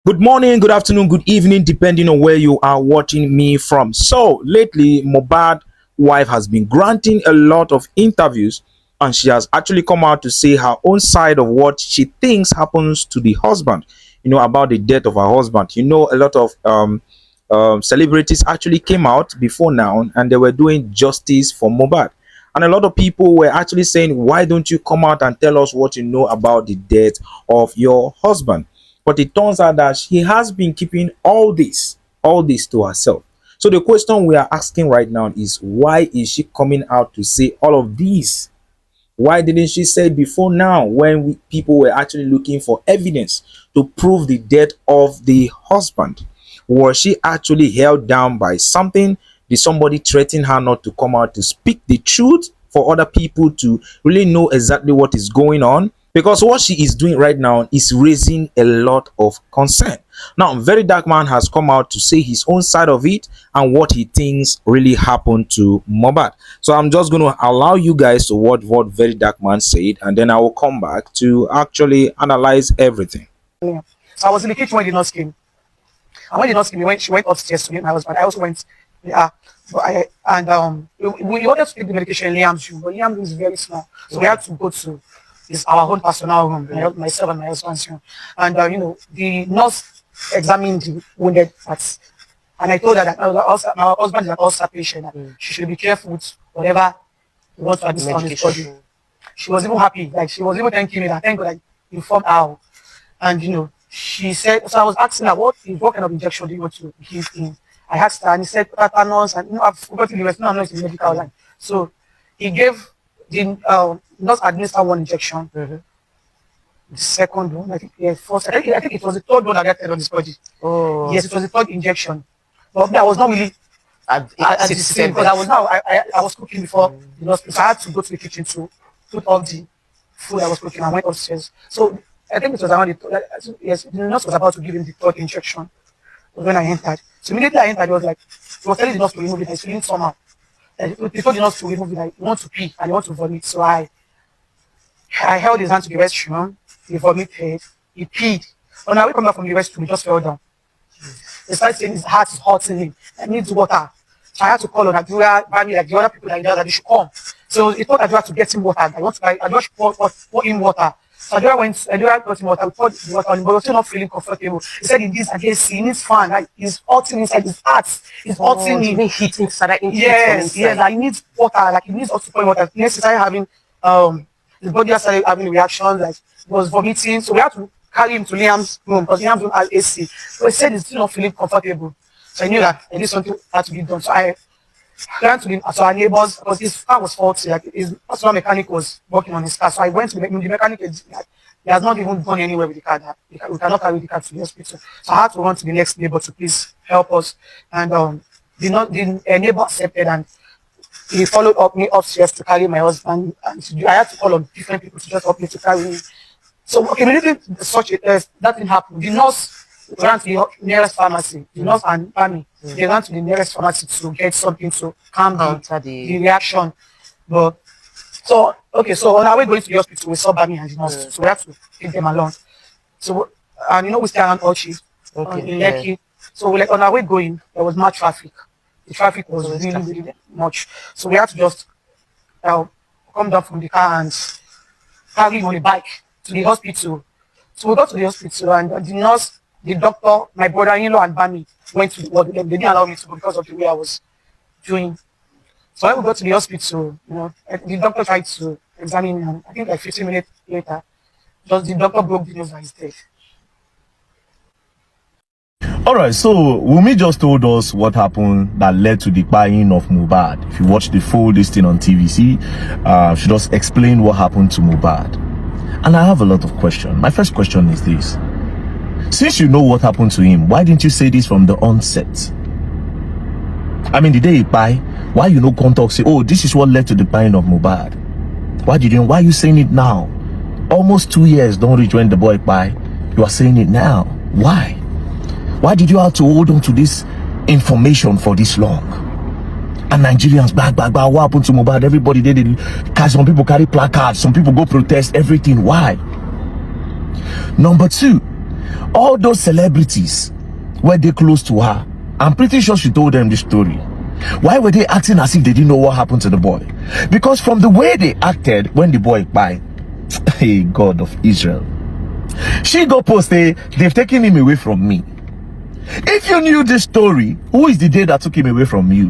Good morning, good afternoon, good evening, depending on where you are watching me from. So, lately, Mohbad wife has been granting a lot of interviews, and she has actually come out to say her own side of what she thinks happens to the husband, about the death of her husband. A lot of celebrities actually came out before now and they were doing justice for Mohbad. And a lot of people were actually saying, why don't you come out and tell us what you know about the death of your husband? But it turns out that she has been keeping all this to herself. So the question we are asking right now is, why is she coming out to say all of these? Why didn't she say it before now, when people were actually looking for evidence to prove the death of the husband? Was she actually held down by something? Did somebody threaten her not to come out to speak the truth for other people to really know exactly what is going on? Because what she is doing right now is raising a lot of concern. Now, Very Dark Man has come out to say his own side of it and what he thinks really happened to Mohbad. So I'm just going to allow you guys to watch what Very Dark Man said, and then I will come back to actually analyze everything. Yeah. So I was in the kitchen when the nurse came. And when the nurse came, she went upstairs to meet my husband. I also went, yeah. We wanted to take the medication in Liam's room, but Liam's room is very small. So we had to go to our own personal room, myself and my husband's room. And, the nurse examined the wounded parts. And I told her that my husband is an ulcer patient. And she should be careful with whatever he wants to administer on his body. She was even happy. Like, she was even thanking me that thank God I informed her. And, she said, so I was asking her, what kind of injection do you want to give him? I asked her, and he said, tetanus, and, I've forgotten the rest. No, I'm not in the medical line. So he gave the nurse administered one injection. The second one, I think, I think it was the third one that got on his body. Oh. Yes, it was the third injection. But I was not really at the same, because I was cooking before the nurse, so I had to go to the kitchen to put all the food I was cooking. I went upstairs. So I think it was around the nurse was about to give him the third injection when I entered. So immediately I entered, it was like, he was telling the nurse to remove it. I was feeling somehow. He told the nurse to remove it. I want to pee and I want to vomit. So I held his hand to the restroom. He vomited. He peed. When I come back from the restroom, he just fell down. He started saying his heart is hurting him. I need water. So I had to call on Adura, Bami, like the other people that they should come. So he told Adura to get him water. Adura should pour him water. So Adura got him water. We poured the water on him, but he was still not feeling comfortable. He said he needs he needs fan. Like, he's hurting inside his heart. He's hurting him. Heat inside. Yes, like he needs water. Like he needs us to pour him water. Next, he started having his body started having reactions. Like he was vomiting. So we had to carry him to Liam's room because Liam's room has AC. So he said he's still not feeling comfortable. So I knew that I need something had to be done. So I ran to our neighbors because his car was faulty. Like his personal mechanic was working on his car. So I went to the mechanic. He has not even gone anywhere with the car. We cannot carry the car to the hospital. So I had to run to the next neighbor to please help us. And the neighbor accepted, and he followed up me upstairs to carry my husband. And I had to call on different people to just help me to carry him. So immediately that thing happened. The nurse ran to the nearest pharmacy. The nurse and Bami, they ran to the nearest pharmacy to get something to calm the reaction. But so on our way going to the hospital, we saw Bami and the nurse, so we had to take them along. So we stay around Ochi in Lekki. So like on our way going, there was much traffic. The traffic was really much. So we had to just come down from the car and carry him on a bike to the hospital. So we got to the hospital, and the nurse, the doctor, my brother-in-law and Bami went to the ward. They didn't allow me to go because of the way I was doing. So when we got to the hospital, the doctor tried to examine him. I think like 15 minutes later, the doctor broke the news that he's dead. All right, so Wumi just told us what happened that led to the buying of Mohbad. If you watch the full listing on TVC, she just explained what happened to Mohbad. And I have a lot of questions. My first question is this. Since you know what happened to him, why didn't you say this from the onset? I mean, the day he buy, why you no contact say, oh, this is what led to the buying of Mohbad? Why are you saying it now? Almost 2 years don't reach when the boy buy. You are saying it now. Why? Why did you have to hold on to this information for this long? And Nigerians, back, what happened to Mohbad? Everybody did it. Some people carry placards, some people go protest, everything. Why? Number two, All those celebrities were they close to her. I'm pretty sure she told them the story. Why were they acting as if they didn't know what happened to the boy? Because from the way they acted when the boy died, hey, God of Israel, she go post, they've taken him away from me. If you knew this story, who is the day that took him away from you?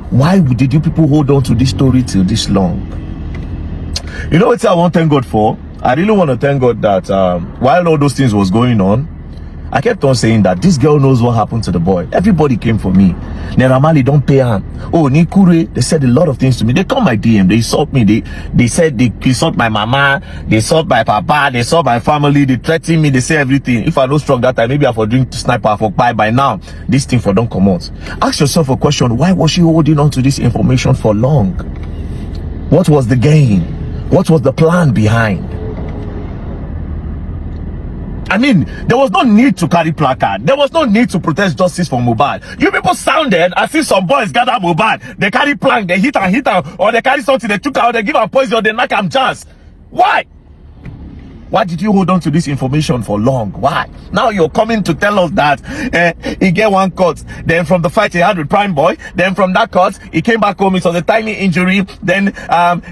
Why did you people hold on to this story till this long? You know what I want to thank God for? I really want to thank God that while all those things was going on, I kept on saying that this girl knows what happened to the boy. Everybody came for me. Neramali don't pay him. Oh, Nikure, they said a lot of things to me. They called my DM, they insult me, they said they insult my mama, they insult my papa, they insult my family, they threaten me, they say everything. If I don't strong that time, maybe I for drink sniper for by now. This thing for don't come out. Ask yourself a question, why was she holding on to this information for long? What was the gain? What was the plan behind? I mean, there was no need to carry placard. There was no need to protest justice for Mohbad. You people sounded as if some boys gather Mohbad. They carry plank, they hit and or they carry something, they took out, they give a poison, or they knock him jazz. Why? Why did you hold on to this information for long? Why? Now you're coming to tell us that he get one cut. Then from the fight he had with Prime Boy, then from that cut, he came back home. It was a tiny injury. Then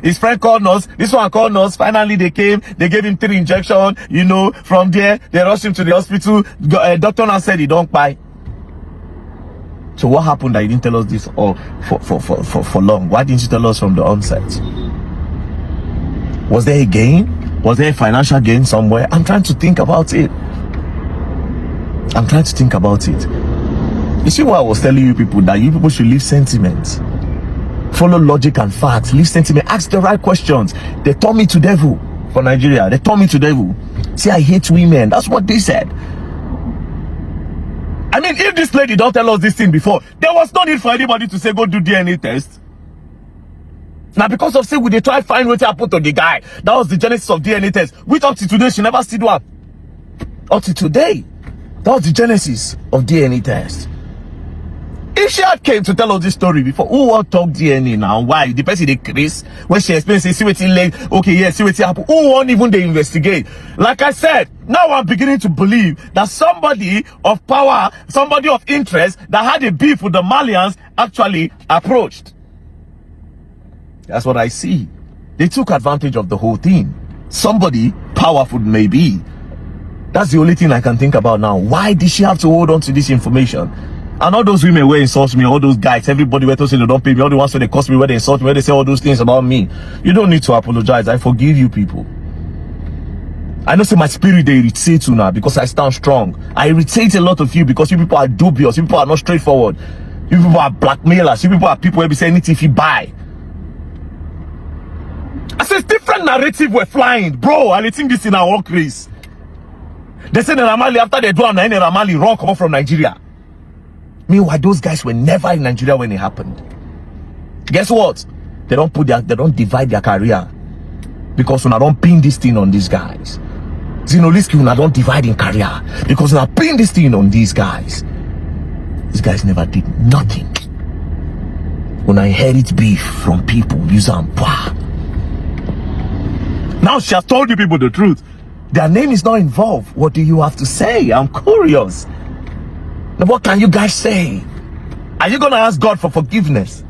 his friend called us. This one called us. Finally, they came. They gave him 3 injections. You know, from there, they rushed him to the hospital. Doctor now said he don't buy. So what happened that you didn't tell us this for long? Why didn't you tell us from the onset? Was there a gain? Was there a financial gain somewhere? I'm trying to think about it. I'm trying to think about it. You see why I was telling you people that you people should leave sentiment. Follow logic and facts. Leave sentiment. Ask the right questions. They turned me to devil for Nigeria. They turned me to devil. See, I hate women. That's what they said. I mean, if this lady don't tell us this thing before, there was no need for anybody to say, go do DNA test. Now, because of say we they try find what happened to the guy. That was the genesis of DNA test. Which up to today she never still do up. Up to today, that was the genesis of DNA test. If she had came to tell us this story before, who want talk DNA now? Why? The person they Chris when she explains, see what it like. Okay, yeah, see what it happened. Who want even they investigate? Like I said, now I'm beginning to believe that somebody of power, somebody of interest that had a beef with the Malians actually approached. That's what I see. They took advantage of the whole thing. Somebody powerful maybe. That's the only thing I can think about now. Why did she have to hold on to this information? And all those women were insult me, all those guys, everybody were to say they don't pay me, all the ones where they cost me, where they insult me, where they say all those things about me. You don't need to apologize. I forgive you people. I know say my spirit they irritate you now because I stand strong. I irritate a lot of you because you people are dubious, you people are not straightforward. You people are blackmailers, you people are people who be saying anything if you buy. I said different narrative were flying, bro. And I think this in our own case. They said Ramali after they do am Ramali run come from Nigeria. Meanwhile, those guys were never in Nigeria when it happened. Guess what? They don't divide their career because when I don't pin this thing on these guys. Zinoliski when I don't divide in career because when I pin this thing on these guys. These guys never did nothing. When I inherit beef from people, use them. Now she has told you people the truth. Their name is not involved. What do you have to say? I'm curious. Now what can you guys say? Are you going to ask God for forgiveness?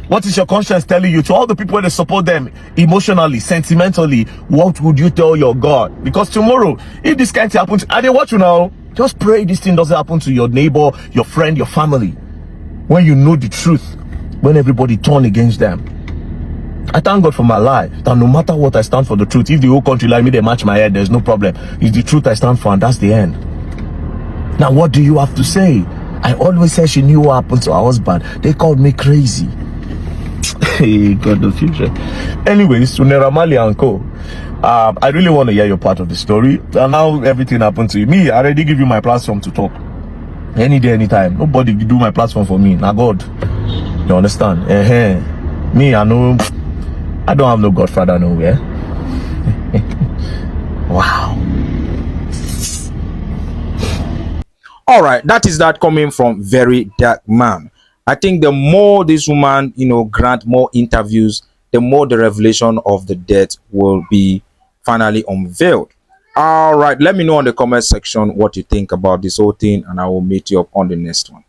What is your conscience telling you? To all the people that support them emotionally, sentimentally, what would you tell your God? Because tomorrow, if this kind of thing happens, I didn't watch you now. Just pray this thing doesn't happen to your neighbor, your friend, your family. When you know the truth, when everybody turn against them. I thank God for my life. That no matter what, I stand for the truth. If the whole country like me, they match my head, there's no problem. It's the truth I stand for, and that's the end. Now, what do you have to say? I always said she knew what happened to her husband. They called me crazy. Hey, God, the future. Anyways, to Neramali and Co. I really want to hear your part of the story. And how everything happened to you. Me, I already give you my platform to talk. Any day, anytime. Nobody do my platform for me. Now, God. You understand? Me, I know. I don't have no godfather nowhere. Wow. All right, that is that coming from very dark man. I think the more this woman, grant more interviews, the more the revelation of the death will be finally unveiled. All right, let me know in the comment section what you think about this whole thing, and I will meet you up on the next one.